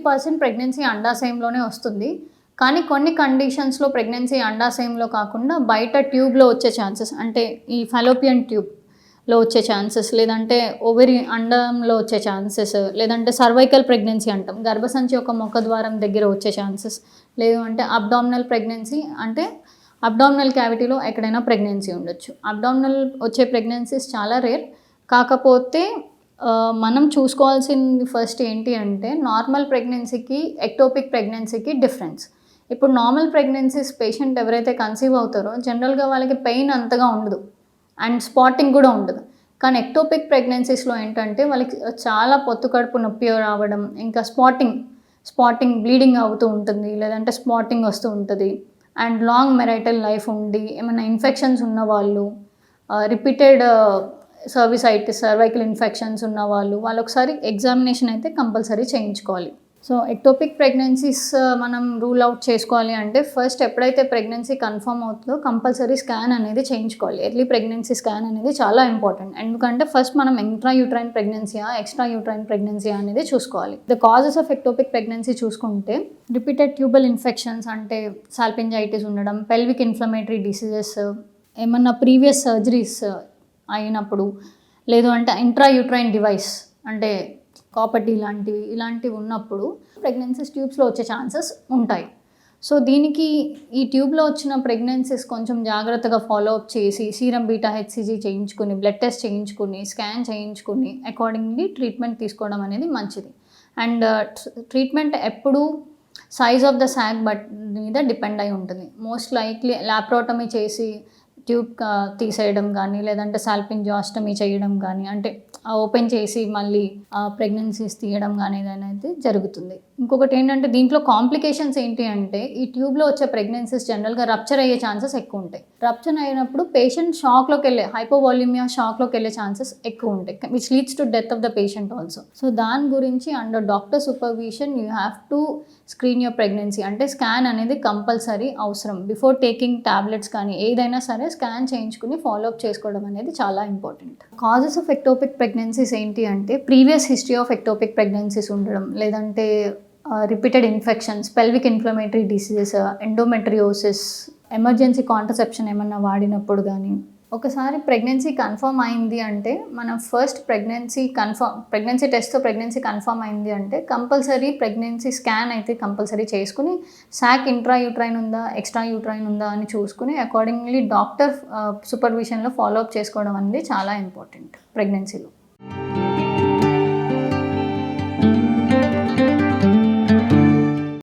90% pregnancy అండాశయంలోనే వస్తుంది. కానీ కొన్ని కండిషన్స్‌లో ప్రెగ్నెన్సీ అండాశయంలో కాకుండా బయట ట్యూబ్‌లో వచ్చే ఛాన్సెస్ అంటే ఈ ఫాలోపియన్ ట్యూబ్‌లో వచ్చే ఛాన్సెస్, లేదంటే ఓవరీ అండంలో వచ్చే ఛాన్సెస్, లేదంటే సర్వైకల్ ప్రెగ్నెన్సీ అంటాం. గర్భసంచి యొక్క ముఖద్వారం దగ్గర వచ్చే ఛాన్సెస్, లేదు అంటే అబ్డామినల్ ప్రెగ్నెన్సీ అంటే అబ్డామినల్ క్యావిటీలో ఎక్కడైనా ప్రెగ్నెన్సీ ఉండొచ్చు. అబ్డామినల్ వచ్చే ప్రెగ్నెన్సీస్ చాలా రేర్. కాకపోతే మనం చూసుకోవాల్సింది ఫస్ట్ ఏంటి అంటే నార్మల్ ప్రెగ్నెన్సీకి, ఎక్టోపిక్ ప్రెగ్నెన్సీకి డిఫరెన్స్. ఇప్పుడు నార్మల్ ప్రెగ్నెన్సీస్ పేషెంట్ ఎవరైతే కన్సీవ్ అవుతారో జనరల్‌గా వాళ్ళకి పెయిన్ అంతగా ఉండదు అండ్ స్పాటింగ్ కూడా ఉండదు. కానీ ఎక్టోపిక్ ప్రెగ్నెన్సీస్‌లో ఏంటంటే వాళ్ళకి చాలా పొత్తు కడుపు నొప్పి రావడం, ఇంకా స్పాటింగ్ బ్లీడింగ్ అవుతూ ఉంటుంది, లేదంటే స్పాటింగ్ వస్తూ ఉంటుంది. అండ్ లాంగ్ మెరైటల్ లైఫ్ ఉండి ఏమైనా ఇన్ఫెక్షన్స్ ఉన్నవాళ్ళు, రిపీటెడ్ సర్వీసైటిస్, సర్వైకల్ ఇన్ఫెక్షన్స్ ఉన్నవాళ్ళు ఒకసారి ఎగ్జామినేషన్ అయితే కంపల్సరీ చేయించుకోవాలి. సో ఎక్టోపిక్ ప్రెగ్నెన్సీస్ మనం రూల్ అవుట్ చేసుకోవాలి అంటే ఫస్ట్ ఎప్పుడైతే ప్రెగ్నెన్సీ కన్ఫర్మ్ అవుతుందో కంపల్సరీ స్కాన్ అనేది చేయించుకోవాలి. ఎర్లీ ప్రెగ్నెన్సీ స్కాన్ అనేది చాలా ఇంపార్టెంట్. ఎందుకంటే ఫస్ట్ మనం ఇంట్రా యూట్రైన్ ప్రెగ్నెన్సీయా, ఎక్స్ట్రా యూట్రైన్ ప్రెగ్నెన్సీయా అనేది చూసుకోవాలి. The causes of ectopic pregnancy చూసుకుంటే రిపీటెడ్ ట్యూబల్ ఇన్ఫెక్షన్స్ అంటే సాల్పింజైటిస్ ఉండడం, పెల్విక్ ఇన్ఫ్లమేటరీ డిసీజెస్, ఏమన్నా ప్రీవియస్ సర్జరీస్ అయినప్పుడు, లేదు అంటే ఇంట్రా యూట్రైన్ డివైస్ అంటే కాపర్టీ ఇలాంటివి ఉన్నప్పుడు ప్రెగ్నెన్సీస్ ట్యూబ్స్లో వచ్చే ఛాన్సెస్ ఉంటాయి. సో దీనికి ఈ ట్యూబ్లో వచ్చిన ప్రెగ్నెన్సీస్ కొంచెం జాగ్రత్తగా ఫాలో అప్ చేసి సీరం బీటా హెచ్సిజీ చేయించుకుని, బ్లడ్ టెస్ట్ చేయించుకుని, స్కాన్ చేయించుకుని అకార్డింగ్లీ ట్రీట్మెంట్ తీసుకోవడం అనేది మంచిది. అండ్ ట్రీట్మెంట్ ఎప్పుడు సైజ్ ఆఫ్ ద సాక్ మీద డిపెండ్ అయి ఉంటుంది. మోస్ట్ లైక్లీ లాప్రోటమీ చేసి ట్యూబ్ తీసేయడం కానీ, లేదంటే సాల్పింజాస్టమీ చేయడం కానీ, అంటే ఓపెన్ చేసి మళ్ళీ ప్రెగ్నెన్సీస్ తీయడం కానీ అనేది జరుగుతుంది. ఇంకొకటి ఏంటంటే దీంట్లో కాంప్లికేషన్స్ ఏంటి అంటే ఈ ట్యూబ్లో వచ్చే ప్రెగ్నెన్సీస్ జనరల్గా రప్చర్ అయ్యే ఛాన్సెస్ ఎక్కువ ఉంటాయి. రప్చర్ అయినప్పుడు పేషెంట్ హైపోవాల్యూమియా షాక్లోకి వెళ్ళే ఛాన్సెస్ ఎక్కువ ఉంటాయి, which leads to death of the patient also. So దాని గురించి under doctor supervision you have to screen your pregnancy. అంటే స్కాన్ అనేది కంపల్సరీ అవసరం. బిఫోర్ టేకింగ్ టాబ్లెట్స్ కానీ ఏదైనా సరే స్కాన్ చేయించుకుని ఫాలోఅప్ చేసుకోవడం అనేది చాలా important. Causes of ectopic pregnancies ఏంటి అంటే previous history of ectopic pregnancies ఉండడం, లేదంటే repeated infections, pelvic inflammatory diseases, endometriosis, emergency contraception ఏమన్నా వాడినప్పుడు కానీ. ఒకసారి ప్రెగ్నెన్సీ కన్ఫర్మ్ అయింది అంటే మనం ఫస్ట్ ప్రెగ్నెన్సీ టెస్ట్తో ప్రెగ్నెన్సీ కన్ఫర్మ్ అయింది అంటే కంపల్సరీ ప్రెగ్నెన్సీ స్కాన్ అయితే కంపల్సరీ చేసుకుని సాక్ ఇంట్రా యూట్రైన్ ఉందా, ఎక్స్ట్రా యూట్రైన్ ఉందా అని చూసుకుని అకార్డింగ్లీ డాక్టర్ సూపర్విజన్లో ఫాలోఅప్ చేసుకోవడం అనేది చాలా ఇంపార్టెంట్ ప్రెగ్నెన్సీలో.